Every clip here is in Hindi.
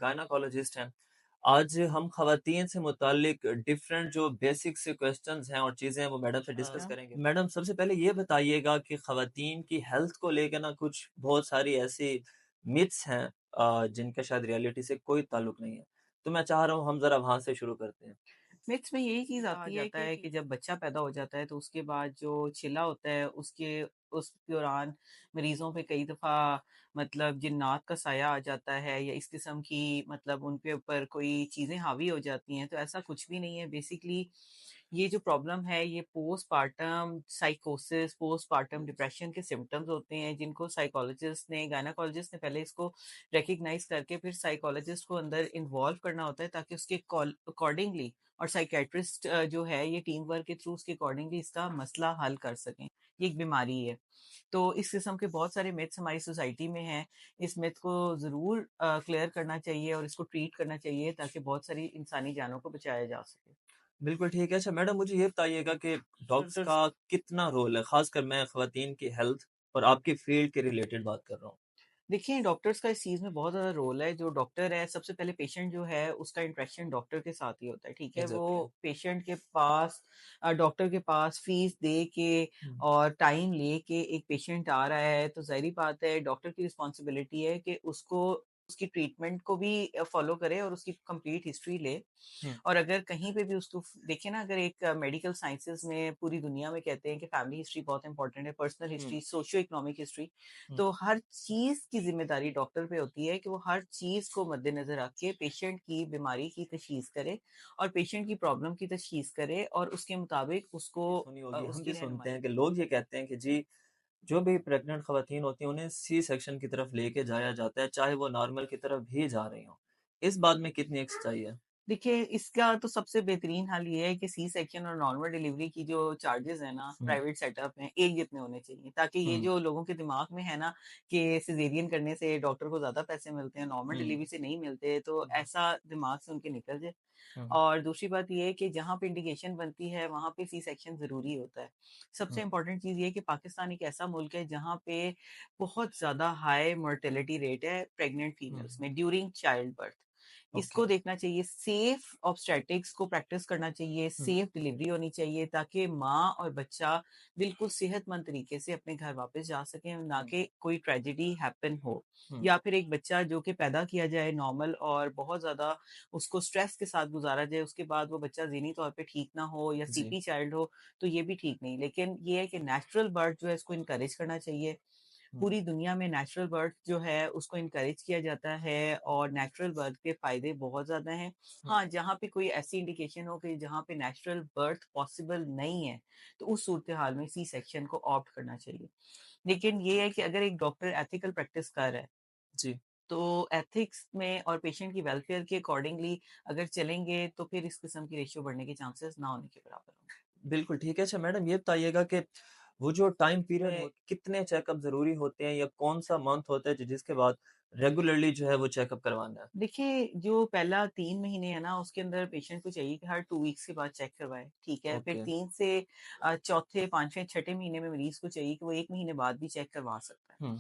गायनाकोलॉजिस्ट हैं। आज हम ख़वातीन से मुताल्लिक डिफरेंट जो बेसिक से क्वेश्चंस हैं और चीज़ें हैं वो मैडम से डिस्कस करेंगे। मैडम सबसे पहले ये बताइएगा कि ख़वातीन की हेल्थ को लेके ना कुछ बहुत सारी ऐसी मिथ्स हैं जिनका शायद रियलिटी से कोई ताल्लुक नहीं है। तो मैं चाह रहा हूँ हम ज़रा वहाँ से शुरू करते हैं। मिथ्स में यही चीज़ कहा आती है जाता है कि कि जब बच्चा पैदा हो जाता है तो उसके बाद जो चिल्ला होता है उस दौरान मरीज़ों पे कई दफ़ा मतलब जिन्नात का साया आ जाता है या इस किस्म की मतलब उनके ऊपर कोई चीज़ें हावी हो जाती हैं, तो ऐसा कुछ भी नहीं है। बेसिकली ये जो प्रॉब्लम है ये पोस्टपार्टम साइकोसिस, पोस्टपार्टम डिप्रेशन के सिम्पटम्स होते हैं जिनको गायनाकोलॉजिस्ट ने पहले इसको रिकॉग्नाइज़ करके फिर साइकोलॉजिस्ट को अंदर इन्वॉल्व करना होता है ताकि उसके अकॉर्डिंगली और साइकियाट्रिस्ट जो है ये टीम वर्क के थ्रू उसके अकॉर्डिंगली इसका मसला हल कर सकें। ये एक बीमारी है। तो इस किस्म के बहुत सारे मिथ्स हमारी सोसाइटी में हैं। इस मिथ को ज़रूर क्लियर करना चाहिए और इसको ट्रीट करना चाहिए ताकि बहुत सारी इंसानी जानों को बचाया जा सके। बिल्कुल ठीक है। अच्छा मैडम मुझे ये बताइएगा कि डॉक्टर्स का कितना रोल है? ख़ासकर मैं ख़वातीन की हेल्थ और आपकी फ़ील्ड के रिलेटेड बात कर रहा हूँ। देखिए, डॉक्टर्स का इस चीज़ में बहुत ज़्यादा रोल है। जो डॉक्टर है, सबसे पहले पेशेंट जो है, उसका इंटरेक्शन डॉक्टर के साथ ही होता है, ठीक है? वो एग्ज़ैक्टली। पेशेंट के पास डॉक्टर के पास फ़ीस दे के हुँ, और टाइम लेके एक पेशेंट आ रहा है, तो ज़ाहिर-सी बात है, डॉक्टर की रिस्पॉन्सिबिलिटी है कि उसको उसकी ट्रीटमेंट को भी फ़ॉलो करे और उसकी कंप्लीट हिस्ट्री ले। हुँ, और अगर कहीं पे भी उसको देखिए ना, अगर एक मेडिकल साइंसेज़ में पूरी दुनिया में कहते हैं कि फैमिली हिस्ट्री बहुत इंपॉर्टेंट है, पर्सनल हुँ, हिस्ट्री, सोशियो इकोनॉमिक हिस्ट्री, हुँ, तो हर चीज़ की ज़िम्मेदारी डॉक्टर पे होती है कि वो हर चीज़ को मद्देनज़र रख के पेशेंट की बीमारी की तशख़ीस करे और पेशेंट की प्रॉब्लम की तशख़ीस करे और उसके मुताबिक उसको ये सुनी होगी, हम उसकी भी सुनते रहनुमाई हैं कि करे। लोग ये कहते हैं कि जी, जो भी प्रेग्नेंट ख़वातीन होती हैं, उन्हें सी सेक्शन की तरफ लेके जाया जाता है, चाहे वो नॉर्मल की तरफ भी जा रही हों। इस बात में कितनी एक सच्चाई है? देखिए, इसका तो सबसे बेहतरीन हल ये है कि सी सेक्शन और नॉर्मल डिलीवरी की जो चार्जेज़ हैं ना, हुँ, प्राइवेट सेटअप में, एक जितने होने चाहिए। ताकि ये हुँ, जो लोगों के दिमाग में है ना कि सिज़ेरियन करने से डॉक्टर को ज़्यादा पैसे मिलते हैं, नॉर्मल हुँ, डिलीवरी से नहीं मिलते, तो हुँ, ऐसा दिमाग से उनके निकल जाए। हुँ, और दूसरी बात ये है कि जहाँ पे इंडिकेशन बनती है, वहाँ पे सी सेक्शन ज़रूरी होता है। सबसे हुँ, इम्पोर्टेंट चीज़ ये है कि पाकिस्तान एक ऐसा मुल्क है जहाँ पे बहुत ज़्यादा हाई मोर्टेलिटी रेट है प्रेग्नेंट हुँ, फीमेल्स में ड्यूरिंग चाइल्ड बर्थ। ओके। इसको देखना चाहिए, सेफ ऑब्स्टेट्रिक्स को प्रैक्टिस करना चाहिए, हुँ, सेफ डिलीवरी होनी चाहिए ताकि माँ और बच्चा बिल्कुल सेहतमंद तरीके से अपने घर वापस जा सकें, ना हुँ, कि कोई ट्रेजेडी हैपन हो। हुँ, या फिर एक बच्चा जो कि पैदा किया जाए नॉर्मल और बहुत ज़्यादा उसको स्ट्रेस के साथ गुज़ारा जाए, उसके बाद वो बच्चा ज़हनी तौर पे ठीक ना हो या जी, सीपी चाइल्ड हो, तो ये भी ठीक नहीं। लेकिन ये है कि नेचुरल बर्थ जो है इसको एनकरेज करना चाहिए। हुँ, पूरी दुनिया में नेचुरल बर्थ जो है उसको इनकरेज किया जाता है और नेचुरल बर्थ के फ़ायदे बहुत ज़्यादा हैं। हुँ, हाँ, जहाँ पे कोई ऐसी इंडिकेशन हो कि जहाँ पे नेचुरल बर्थ पॉसिबल नहीं है, तो उस सूरत-ए-हाल में सी सेक्शन को ऑप्ट करना चाहिए। लेकिन ये है कि अगर एक डॉक्टर एथिकल प्रैक्टिस कर रहा है, जी। तो एथिक्स में और पेशेंट की वेलफेयर के अकॉर्डिंगली अगर चलेंगे, तो फिर इस किस्म की रेशियो बढ़ने के चांसेस ना होने के बराबर होंगे। बिल्कुल ठीक है। अच्छा मैडम ये बताइएगा कि वो जो टाइम पीरियड हो कितने चेकअप ज़रूरी होते हैं या कौन-सा मंथ होता है जिसके बाद रेगुलरली जो है वो चेकअप करवाना है? देखिए, जो पहला 3 महीने है ना, उसके अंदर पेशेंट को चाहिए कि हर 2 वीक्स के बाद चेक करवाए, ठीक है? फिर ओके। 3 से चौथे, 5वें, छठे महीने में मरीज़ को चाहिए कि वो 1 महीने बाद भी चेक करवा सकता है, हुँ,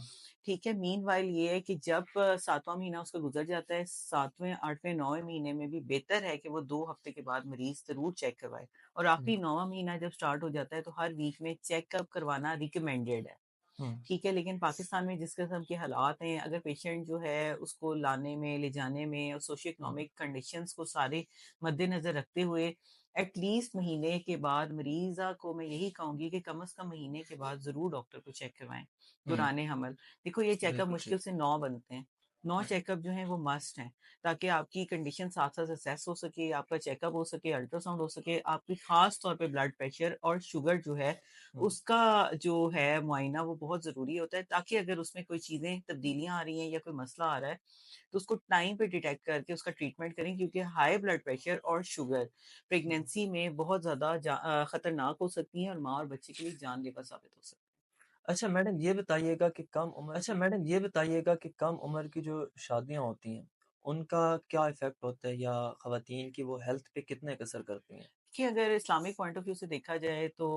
ठीक है? मीनवाइल ये है कि जब 7वाँ महीना उसका गुज़र जाता है, 7वें, 8वें, 9वें महीने में भी बेहतर है कि वो 2 हफ्ते के बाद मरीज़ ज़रूर चेक करवाए और हुँ, आखिरी 9वाँ महीना जब स्टार्ट हो जाता है, तो हर वीक में चेकअप करवाना रिकमेंडेड है। हुँ, ठीक है, लेकिन पाकिस्तान में जिस किस्म के हालात हैं, अगर पेशेंट जो है उसको लाने में, ले जाने में और सोशियो हुँ, इकोनॉमिक कंडीशंस को सारे मद्देनज़र रखते हुए एटलीस्ट महीने के बाद मरीज़ा को मैं यही कहूँगी कि कम से कम महीने के बाद ज़रूर डॉक्टर को चेक करवाएँ, हुँ, दौरान हमल। देखो ये चेकअप बिल्कुल ठीक। मुश्किल से 9 बनते हैं, 9 हुँ, चेकअप जो हैं वो मस्ट हैं, ताकि आपकी कंडीशन साथ-साथ असेस हो सके, आपका चेकअप हो सके, अल्ट्रासाउंड हो सके, आपकी ख़ास तौर पे ब्लड प्रेशर और शुगर जो है हुँ, उसका जो है मुआयना वो बहुत ज़रूरी होता है ताकि अगर उसमें कोई चीज़ें तब्दीलियाँ आ रही हैं या कोई मसला आ रहा है, तो उसको टाइम पे डिटेक्ट करके उसका ट्रीटमेंट करें क्योंकि हाई ब्लड प्रेशर और शुगर हुँ। प्रेगनेंसी में बहुत ज़्यादा खतरनाक हो सकती हैं और माँ और बच्चे के लिए जानलेवा साबित हो सकती हैं। अच्छा मैडम ये बताइएगा कि कम उम्र की जो शादियाँ होती हैं, उनका क्या इफ़ेक्ट होता है या ख़वातीन की वो हेल्थ पे कितना एक असर करती हैं? देखिए, अगर इस्लामिक पॉइंट ऑफ व्यू से देखा जाए तो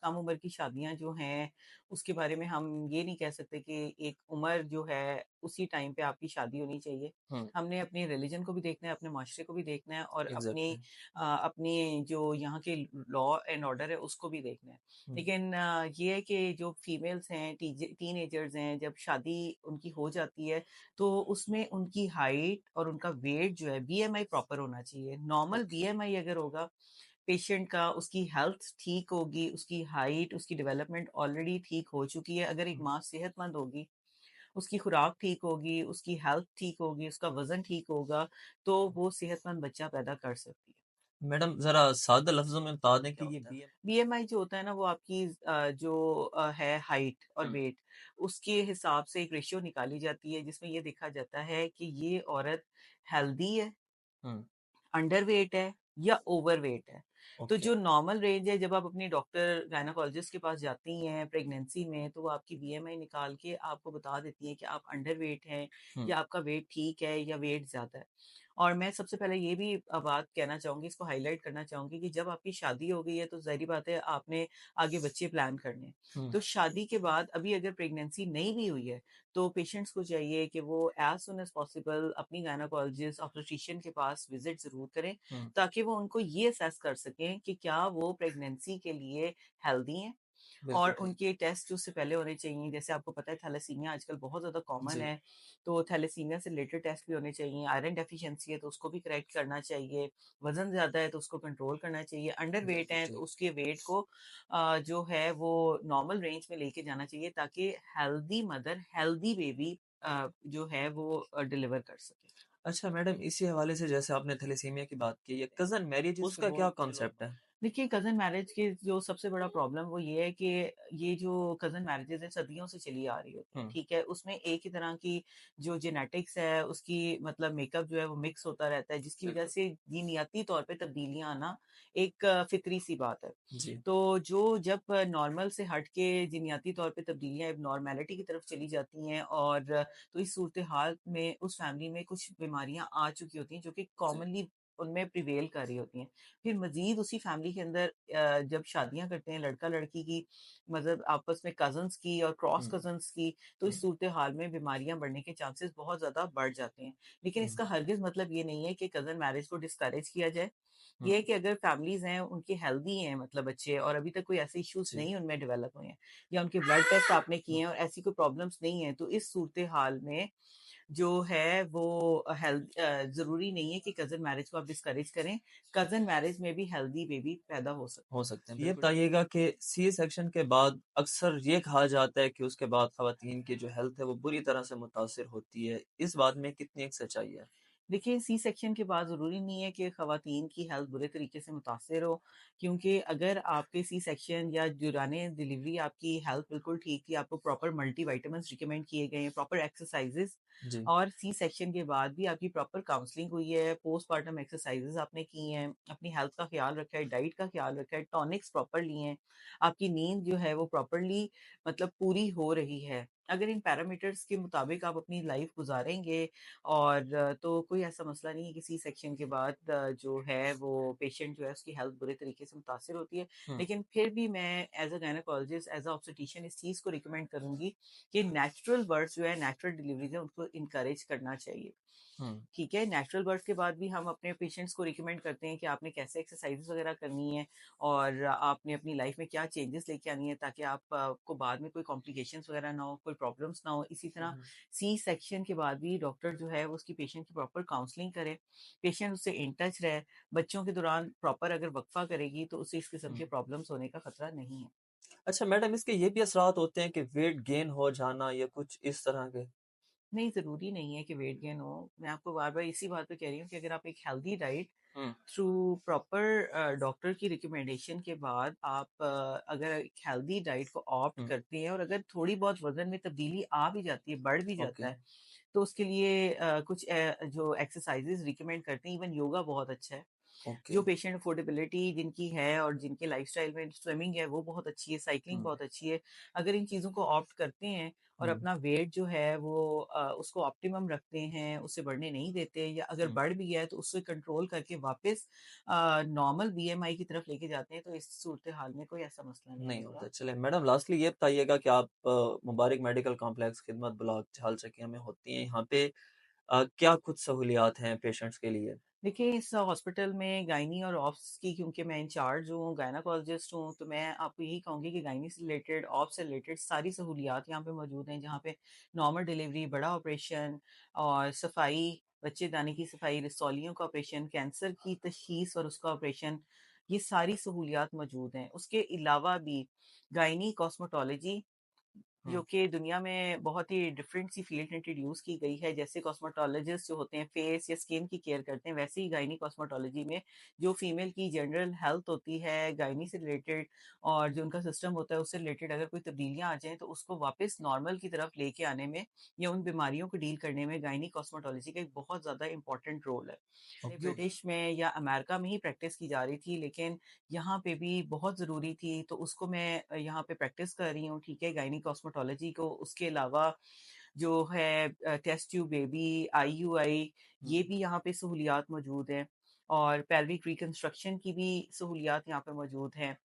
कम उम्र की शादियाँ जो हैं, उसके बारे में हम ये नहीं कह सकते कि एक उम्र जो है उसी टाइम पे आपकी शादी होनी चाहिए। हुँ, हमने अपने रिलिजन को भी देखना है, अपने माशरे को भी देखना है और एग्ज़ैक्टली। अपनी जो यहाँ के लॉ एंड ऑर्डर है उसको भी देखना है। हुँ, लेकिन ये है कि जो फीमेल्स हैं, टीनेजर्स हैं, जब शादी उनकी हो जाती है, तो उसमें उनकी हाइट और उनका वेट जो है बीएमआई प्रॉपर होना चाहिए। Normal okay. बीएमआई अगर होगा पेशेंट का, उसकी हेल्थ ठीक होगी, उसकी हाइट, उसकी डेवलपमेंट ऑलरेडी ठीक हो चुकी है। अगर एक हुँ, माँ सेहतमंद होगी, उसकी खुराक ठीक होगी, उसकी हेल्थ ठीक होगी, उसका वज़न ठीक होगा, तो वो सेहतमंद बच्चा पैदा कर सकती है। मैडम ज़रा सादा लफ्ज़ों में बता दें क्या कि ये होता है? बीएम बीएमआई जो होता है ना वो आपकी जो है हाइट और हुँ, वेट उसके हिसाब से एक रेशियो निकाली जाती है जिसमें ये देखा जाता है कि ये औरत हेल्दी है, हुँ, अंडरवेट है या ओवरवेट है। तो ओके। जो नॉर्मल रेंज है जब आप अपनी डॉक्टर गायनेकोलॉजिस्ट के पास जाती हैं प्रेगनेंसी में तो वो आपकी बीएमआई निकाल के आपको बता देती हैं कि आप अंडरवेट हैं हुँ, या आपका वेट ठीक है या वेट ज़्यादा है। और मैं सबसे पहले ये भी बात कहना चाहूँगी, इसको हाइलाइट करना चाहूँगी कि जब आपकी शादी हो गई है तो ज़ाहिर-सी बात है आपने आगे बच्चे प्लान करने हैं। हुँ, तो शादी के बाद अभी अगर प्रेगनेंसी नहीं भी हुई है तो पेशेंट्स को चाहिए कि वो एज़ सून एज़ पॉसिबल अपनी गायनेकोलॉजिस्ट, ऑब्स्टेट्रिशियन के पास विज़िट ज़रूर करें हुँ, ताकि वो उनको ये असेस कर सकें कि क्या वो प्रेगनेंसी के लिए हेल्दी हैं और बिल्कुल ठीक। उनके टेस्ट जो उससे पहले होने चाहिए। जैसे आपको पता है थैलेसीमिया आजकल बहुत ज़्यादा कॉमन जी, है, तो थैलेसीमिया से रिलेटेड टेस्ट भी होने चाहिए। आयरन डेफिशिएंसी है तो उसको भी करेक्ट करना चाहिए, वज़न ज़्यादा है तो उसको कंट्रोल करना चाहिए, अंडरवेट बिल्कुल है तो ठीक। उसके वेट को जो है वो नॉर्मल रेंज में लेके जाना चाहिए ताकि हेल्दी मदर, हेल्दी बेबी जो है वो डिलीवर कर सके। अच्छा मैडम इसी हवाले से जैसे आपने थैलेसीमिया की बात की है, कज़न मैरिजेज़ उसका का वो क्या चलो कॉन्सेप्ट है? देखिए कज़न मैरिज के जो सबसे बड़ा प्रॉब्लम वो ये है कि ये जो कज़न मैरिजेज़ हैं सदियों से चली आ रही होती हैं, हुँ, ठीक है? उसमें एक ही तरह की जो जेनेटिक्स है उसकी मतलब मेकअप जो है वो मिक्स होता रहता है जिसकी वज़ह बिल्कुल। से जीनियाती तौर पे तब्दीलियाँ आना एक फ़ितरी-सी बात है। जी, तो जो जब नॉर्मल से हट के जीनियाती तौर पे तब्दीलियाँ एबनॉर्मैलिटी की तरफ चली जाती हैं और तो इस सूरत-ए-हाल में उस फैमिली में कुछ बीमारियाँ आ चुकी होती हैं जो कि जी, कॉमनली उनमें प्रिवेल कर रही होती हैं। फिर मज़ीद उसी फैमिली के अंदर जब शादियाँ करते हैं लड़का-लड़की की मतलब आपस में कज़िन्स की और क्रॉस हुँ, कज़िन्स की, तो हुँ, इस सूरत-ए-हाल में बीमारियाँ बढ़ने के चांसेस बहुत ज़्यादा बढ़ जाते हैं। लेकिन हुँ, इसका हरगिज़ मतलब ये नहीं है कि कज़न मैरिज को डिस्करेज किया जाए। हुँ, ये है कि अगर फैमिलीज़ हैं, उनके हेल्दी हैं मतलब बच्चे और अभी तक कोई ऐसे इश्यूज़ जी, नहीं उनमें डेवलप हुए हैं या उनके ब्लड टेस्ट आपने किए हुँ, हैं और ऐसी कोई प्रॉब्लम्स नहीं है, तो इस सूरत-ए-हाल में जो है वो ज़रूरी नहीं है कि कज़न मैरिज को आप डिस्करेज करें। कज़न मैरिज में भी हेल्दी बेबी पैदा हो सकता हो है। सकते हैं। ये बिल्कुल ठीक। बताइएगा कि सी सेक्शन के बाद अक्सर ये कहा जाता है कि उसके बाद ख़वातीन की जो हेल्थ है वो बुरी तरह से मुतासिर होती है। इस बात में कितनी एक सच्चाई है? देखिए, सी सेक्शन के बाद ज़रूरी नहीं है कि ख़वातीन की हेल्थ बुरे तरीके से मुतासिर हो, क्योंकि अगर आपके सी सेक्शन या दौरान डिलीवरी आपकी हेल्थ बिल्कुल ठीक थी, आपको प्रॉपर मल्टीविटामिन्स रिकमेंड किए गए हैं, प्रॉपर एक्सरसाइज़ेज़ जी, और सी सेक्शन के बाद भी आपकी प्रॉपर काउंसलिंग हुई है, पोस्टपार्टम एक्सरसाइज़ेज़ आपने की हैं, अपनी हेल्थ का ख़्याल रखा है, डाइट का ख़्याल रखा है, टॉनिक्स प्रॉपर लिए हैं, आपकी नींद जो है वो प्रॉपरली मतलब पूरी हो रही है। अगर इन पैरामीटर्स के मुताबिक आप अपनी लाइफ़ गुज़ारेंगे और तो कोई ऐसा मसला नहीं है कि सी सेक्शन के बाद जो है वो पेशेंट जो है उसकी हेल्थ बुरे तरीके से मुतासिर होती है। हुँ, लेकिन फिर भी मैं as a gynaecologist, as a obstetrician इस चीज़ को रिकमेंड करूँगी कि नेचुरल बर्थ जो है, नेचुरल डिलीवरीज़ है उनको एनकरेज करना चाहिए। हुँ, ठीक है, नेचुरल बर्थ के बाद भी हम अपने पेशेंट्स को रिकमेंड करते हैं कि आपने कैसे एक्सरसाइज़ वगैरह करनी है और आपने अपनी लाइफ में क्या चेंजेस लेके आनी है ताकि को बाद में कोई कॉम्प्लिकेशंस वगैरह ना हो, कोई प्रॉब्लम्स ना हो। इसी तरह हुँ, सी सेक्शन के बाद भी डॉक्टर जो है वो उसकी पेशेंट की प्रॉपर काउंसलिंग करे, पेशेंट उससे इन टच रहे, बच्चों के दौरान प्रॉपर अगर वक़्फ़ा करेगी तो उसे इस किस्म हुँ। के प्रॉब्लम्स होने का खतरा नहीं है। अच्छा मैडम इसके ये भी असरात होते हैं कि वेट गेन हो जाना या कुछ इस तरह के? नहीं, ज़रूरी नहीं है कि वेट गेन हो। मैं आपको बार-बार इसी बात पे कह रही हूँ कि अगर आप एक हेल्दी डाइट हुँ, थ्रू प्रॉपर डॉक्टर की रिकमेंडेशन के बाद आप अगर एक हेल्दी डाइट को ऑप्ट हुँ, करते हैं और अगर थोड़ी बहुत वज़न में तब्दीली आ भी जाती है, बढ़ भी ओके, जाता है, तो उसके लिए कुछ जो एक्सरसाइज़ेज़ रिकमेंड करते हैं, इवन योगा बहुत अच्छा है। ओके। जो पेशेंट अफोर्डेबिलिटी जिनकी है और जिनके लाइफ़स्टाइल में स्विमिंग है वो बहुत अच्छी है, साइक्लिंग हुँ, बहुत अच्छी है। अगर इन चीज़ों को ऑप्ट करते हैं और हुँ, अपना वेट जो है वो उसको ऑप्टिमम रखते हैं, उससे बढ़ने नहीं देते, या अगर हुँ। बढ़ भी गया है तो उससे कंट्रोल करके वापस नॉर्मल बीएमआई की तरफ लेके जाते हैं, तो इस सूरत-ए-हाल में कोई ऐसा मसला नहीं नहीं होगा। होता। चलिए मैडम लास्टली ये बताइएगा कि आप मुबारक मेडिकल कॉम्प्लेक्स खिदमत ब्लॉक झाल चकिया में होती हैं, यहाँ पे क्या कुछ सहूलियात हैं पेशेंट्स के लिए? देखिए, इस हॉस्पिटल में गायनी और ऑब्स की, क्योंकि मैं इंचार्ज हूँ, गायनाकोलॉजिस्ट हूँ, तो मैं आपको यही कहूँगी कि गायनी से रिलेटेड, ऑब्स से रिलेटेड सारी सहूलियात यहाँ पे मौजूद हैं, जहाँ पे नॉर्मल डिलीवरी, बड़ा ऑपरेशन और सफाई, बच्चेदानी की सफाई, रसौलियों का ऑपरेशन, कैंसर की तशख़ीस और उसका ऑपरेशन, ये सारी सहूलियात मौजूद हैं। उसके अलावा भी गायनी कॉस्मेटोलॉजी, जो हुँ, कि दुनिया में बहुत ही डिफरेंट सी फील्ड इंट्रोड्यूस की गई है। जैसे कॉस्मेटोलॉजिस्ट जो होते हैं फेस या स्किन की केयर करते हैं, वैसे ही गायनी कॉस्मेटोलॉजी में जो फीमेल की जनरल हेल्थ होती है गायनी से रिलेटेड, और जो उनका सिस्टम होता है उससे रिलेटेड, अगर कोई तब्दीलियां आ जाएं तो उसको वापस नॉर्मल की तरफ लेके आने में या उन बीमारियों को डील करने में गायनी कॉस्मेटोलॉजी का एक बहुत ज़्यादा इंपॉर्टेंट रोल है। ओके। ब्रिटिश में या अमेरिका में ही प्रैक्टिस की जा रही थी, लेकिन यहाँ पे भी बहुत ज़रूरी थी, तो उसको मैं यहाँ पे प्रैक्टिस कर रही हूँ, ठीक है, गायनी कॉस्मेटोलॉजी को। उसके अलावा जो है टेस्ट ट्यूब बेबी, आईयूआई, हुँ, ये भी यहाँ पे सहूलियात मौजूद हैं, और पेल्विक रिकंस्ट्रक्शन की भी सहूलियात यहाँ पे मौजूद हैं।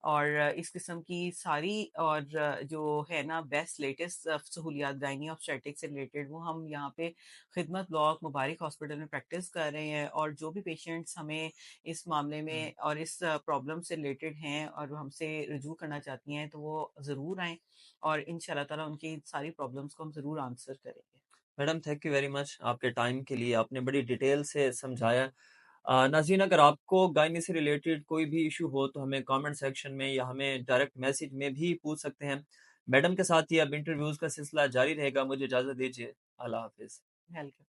और इस किस्म की सारी, और जो है ना बेस्ट लेटेस्ट सहूलियात गायनी ऑब्स्टेट्रिक्स से रिलेटेड, वो हम यहाँ पे खिदमत ब्लॉक मुबारक हॉस्पिटल में प्रैक्टिस कर रहे हैं। और जो भी पेशेंट्स हमें इस मामले हुँ। में और इस प्रॉब्लम से रिलेटेड हैं और हमसे रुजू करना चाहती हैं, तो वो ज़रूर आएँ, और इंशाल्लाह ताला उनकी सारी प्रॉब्लम्स को हम ज़रूर आंसर करेंगे। Madam thank you very much आपके टाइम के लिए, आपने बड़ी डिटेल से समझाया। नाज़रीन अगर आपको गायनी से रिलेटेड कोई भी इश्यू हो तो हमें कमेंट सेक्शन में या हमें डायरेक्ट मैसेज में भी पूछ सकते हैं। मैडम के साथ ही अब इंटरव्यूज़ का सिलसिला जारी रहेगा। मुझे इजाज़त दीजिए। अल्लाह हाफ़िज़। वेलकम।